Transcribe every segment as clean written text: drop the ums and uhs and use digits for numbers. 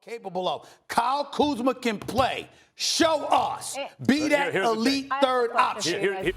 capable of. Kyle Kuzma can play. Show us. Be that elite third option.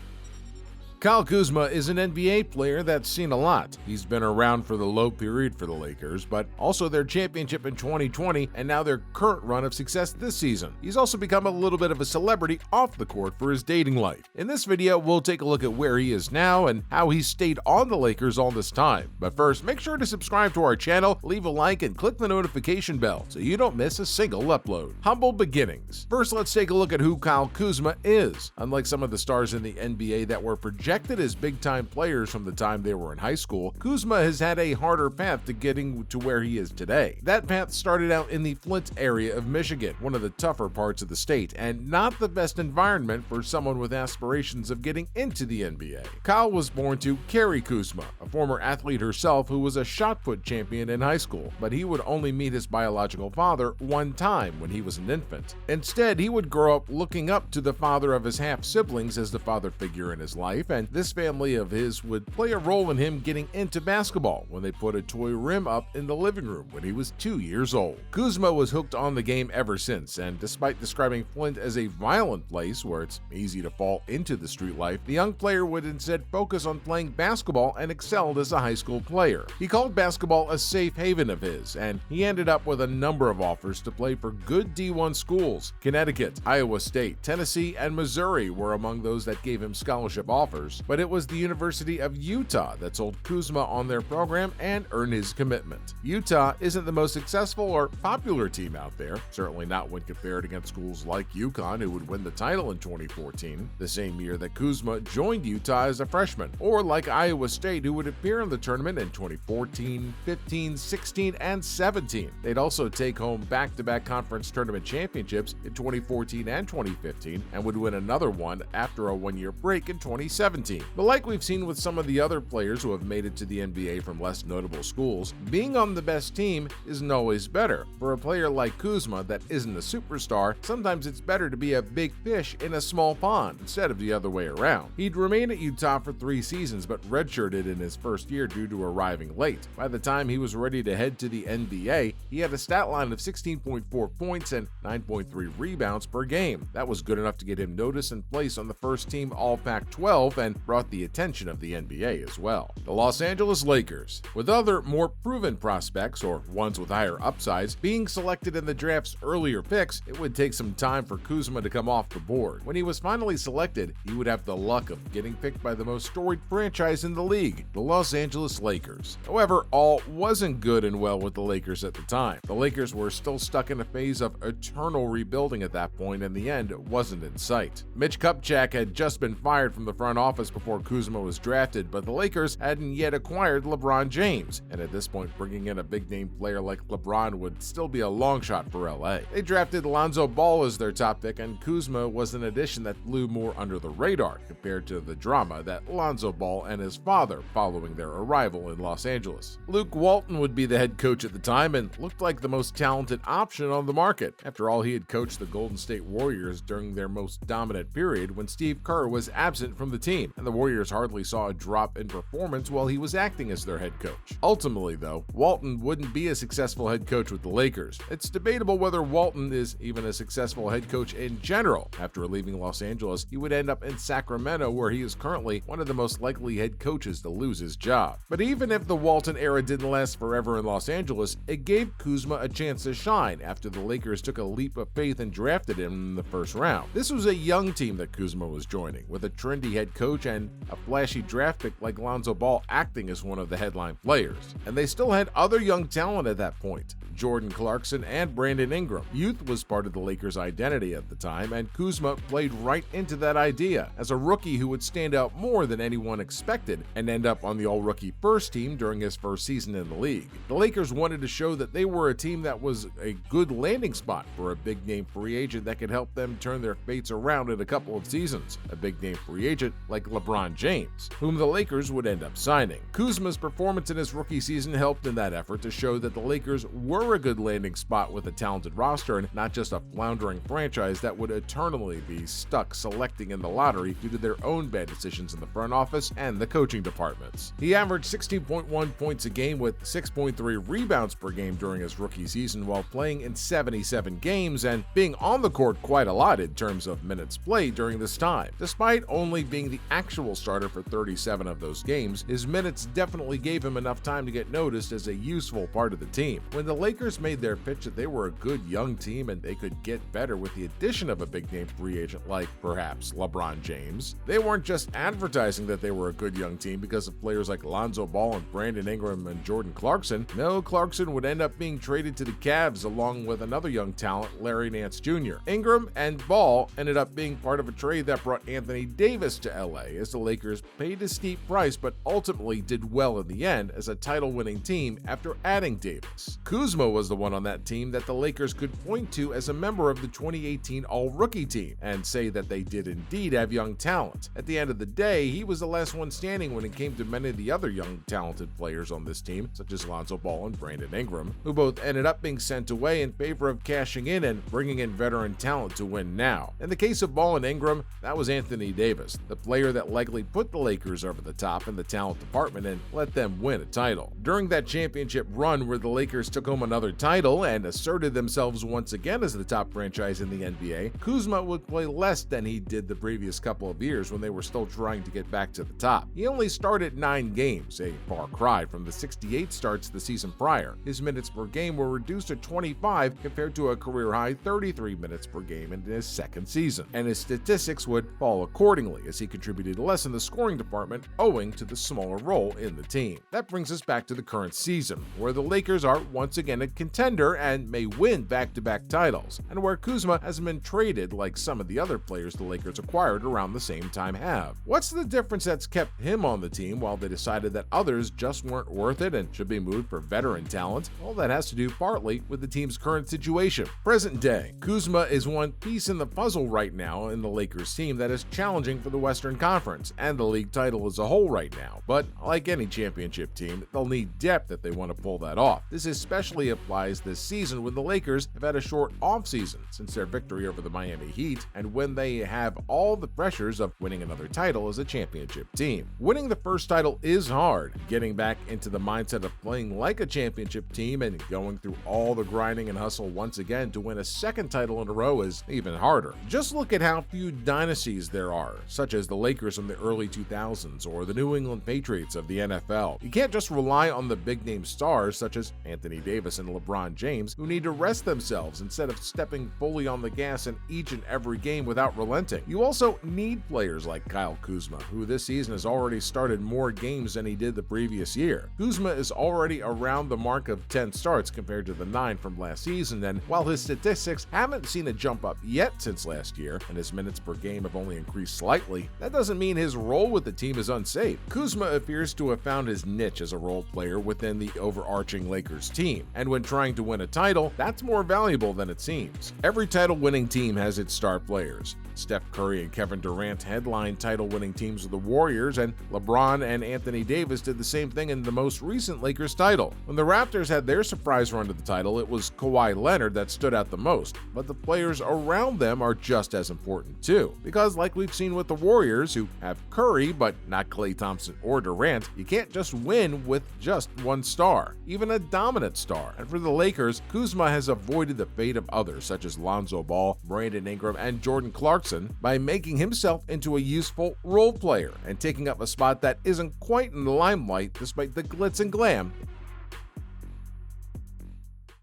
Kyle Kuzma is an NBA player that's seen a lot. He's been around for the low period for the Lakers, but also their championship in 2020 and now their current run of success this season. He's also become a little bit of a celebrity off the court for his dating life. In this video, we'll take a look at where he is now and how he's stayed on the Lakers all this time. But first, make sure to subscribe to our channel, leave a like, and click the notification bell so you don't miss a single upload. Humble beginnings. First, let's take a look at who Kyle Kuzma is. Unlike some of the stars in the NBA that were projected as big-time players from the time they were in high school, Kuzma has had a harder path to getting to where he is today. That path started out in the Flint area of Michigan, one of the tougher parts of the state, and not the best environment for someone with aspirations of getting into the NBA. Kyle was born to Carrie Kuzma, a former athlete herself who was a shot put champion in high school, but he would only meet his biological father one time when he was an infant. Instead, he would grow up looking up to the father of his half-siblings as the father figure in his life, and this family of his would play a role in him getting into basketball when they put a toy rim up in the living room when he was 2 years old. Kuzma was hooked on the game ever since, and despite describing Flint as a violent place where it's easy to fall into the street life, the young player would instead focus on playing basketball and excelled as a high school player. He called basketball a safe haven of his, and he ended up with a number of offers to play for good D1 schools. Connecticut, Iowa State, Tennessee, and Missouri were among those that gave him scholarship offers, but it was the University of Utah that sold Kuzma on their program and earned his commitment. Utah isn't the most successful or popular team out there, certainly not when compared against schools like UConn, who would win the title in 2014, the same year that Kuzma joined Utah as a freshman, or like Iowa State, who would appear in the tournament in 2014, 15, 16, and 17. They'd also take home back-to-back conference tournament championships in 2014 and 2015, and would win another one after a one-year break in 2017. But like we've seen with some of the other players who have made it to the NBA from less notable schools, being on the best team isn't always better. For a player like Kuzma that isn't a superstar, sometimes it's better to be a big fish in a small pond instead of the other way around. He'd remain at Utah for 3 seasons but redshirted in his first year due to arriving late. By the time he was ready to head to the NBA, he had a stat line of 16.4 points and 9.3 rebounds per game. That was good enough to get him noticed and placed on the first team All-Pac-12 and brought the attention of the NBA as well. The Los Angeles Lakers, with other more proven prospects or ones with higher upsides being selected in the draft's earlier picks, it would take some time for Kuzma to come off the board. When he was finally selected, he would have the luck of getting picked by the most storied franchise in the league, the Los Angeles Lakers. However, all wasn't good and well with the Lakers at the time. The Lakers were still stuck in a phase of eternal rebuilding at that point, and the end wasn't in sight. Mitch Kupchak had just been fired from the front office before Kuzma was drafted, but the Lakers hadn't yet acquired LeBron James, and at this point bringing in a big-name player like LeBron would still be a long shot for LA. They drafted Lonzo Ball as their top pick, and Kuzma was an addition that flew more under the radar compared to the drama that Lonzo Ball and his father following their arrival in Los Angeles. Luke Walton would be the head coach at the time and looked like the most talented option on the market. After all, he had coached the Golden State Warriors during their most dominant period when Steve Kerr was absent from the team, and the Warriors hardly saw a drop in performance while he was acting as their head coach. Ultimately, though, Walton wouldn't be a successful head coach with the Lakers. It's debatable whether Walton is even a successful head coach in general. After leaving Los Angeles, he would end up in Sacramento, where he is currently one of the most likely head coaches to lose his job. But even if the Walton era didn't last forever in Los Angeles, it gave Kuzma a chance to shine after the Lakers took a leap of faith and drafted him in the first round. This was a young team that Kuzma was joining, with a trendy head coach and a flashy draft pick like Lonzo Ball acting as one of the headline players. And they still had other young talent at that point. Jordan Clarkson and Brandon Ingram. Youth was part of the Lakers' identity at the time, and Kuzma played right into that idea as a rookie who would stand out more than anyone expected and end up on the all-rookie first team during his first season in the league. The Lakers wanted to show that they were a team that was a good landing spot for a big-name free agent that could help them turn their fates around in a couple of seasons. A big-name free agent like like LeBron James, whom the Lakers would end up signing. Kuzma's performance in his rookie season helped in that effort to show that the Lakers were a good landing spot with a talented roster and not just a floundering franchise that would eternally be stuck selecting in the lottery due to their own bad decisions in the front office and the coaching departments. He averaged 16.1 points a game with 6.3 rebounds per game during his rookie season while playing in 77 games and being on the court quite a lot in terms of minutes played during this time. Despite only being the actual starter for 37 of those games, his minutes definitely gave him enough time to get noticed as a useful part of the team. When the Lakers made their pitch that they were a good young team and they could get better with the addition of a big-name free agent like perhaps LeBron James, they weren't just advertising that they were a good young team because of players like Lonzo Ball and Brandon Ingram and Jordan Clarkson. No, Clarkson would end up being traded to the Cavs along with another young talent, Larry Nance Jr. Ingram and Ball ended up being part of a trade that brought Anthony Davis to LA as the Lakers paid a steep price but ultimately did well in the end as a title-winning team after adding Davis. Kuzma was the one on that team that the Lakers could point to as a member of the 2018 All-Rookie team and say that they did indeed have young talent. At the end of the day, he was the last one standing when it came to many of the other young talented players on this team, such as Lonzo Ball and Brandon Ingram, who both ended up being sent away in favor of cashing in and bringing in veteran talent to win now. In the case of Ball and Ingram, that was Anthony Davis, the player that likely put the Lakers over the top in the talent department and let them win a title. During that championship run where the Lakers took home another title and asserted themselves once again as the top franchise in the NBA, Kuzma would play less than he did the previous couple of years when they were still trying to get back to the top. He only started 9 games, a far cry from the 68 starts the season prior. His minutes per game were reduced to 25 compared to a career-high 33 minutes per game in his second season, and his statistics would fall accordingly as he contributed less in the scoring department owing to the smaller role in the team. That brings us back to the current season, where the Lakers are once again a contender and may win back-to-back titles, and where Kuzma hasn't been traded like some of the other players the Lakers acquired around the same time have. What's the difference that's kept him on the team while they decided that others just weren't worth it and should be moved for veteran talent? Well, that has to do partly with the team's current situation. Present day, Kuzma is one piece in the puzzle right now in the Lakers team that is challenging for the Western Conference and the league title as a whole right now. But like any championship team, they'll need depth if they want to pull that off. This especially applies this season when the Lakers have had a short offseason since their victory over the Miami Heat and when they have all the pressures of winning another title as a championship team. Winning the first title is hard. Getting back into the mindset of playing like a championship team and going through all the grinding and hustle once again to win a second title in a row is even harder. Just look at how few dynasties there are, such as the Lakers from the early 2000s or the New England Patriots of the NFL. You can't just rely on the big-name stars such as Anthony Davis and LeBron James, who need to rest themselves instead of stepping fully on the gas in each and every game without relenting. You also need players like Kyle Kuzma, who this season has already started more games than he did the previous year. Kuzma is already around the mark of 10 starts compared to the 9 from last season, and while his statistics haven't seen a jump up yet since last year, and his minutes per game have only increased slightly, that doesn't mean his role with the team is unsafe. Kuzma appears to have found his niche as a role player within the overarching Lakers team, and when trying to win a title, that's more valuable than it seems. Every title-winning team has its star players. Steph Curry and Kevin Durant headline title-winning teams of the Warriors, and LeBron and Anthony Davis did the same thing in the most recent Lakers title. When the Raptors had their surprise run to the title, it was Kawhi Leonard that stood out the most, but the players around them are just as important too. Because like we've seen with the Warriors, who have Curry but not Klay Thompson or Durant, you can't just win with just one star, even a dominant star. And for the Lakers, Kuzma has avoided the fate of others such as Lonzo Ball, Brandon Ingram, and Jordan Clarkson by making himself into a useful role player and taking up a spot that isn't quite in the limelight despite the glitz and glam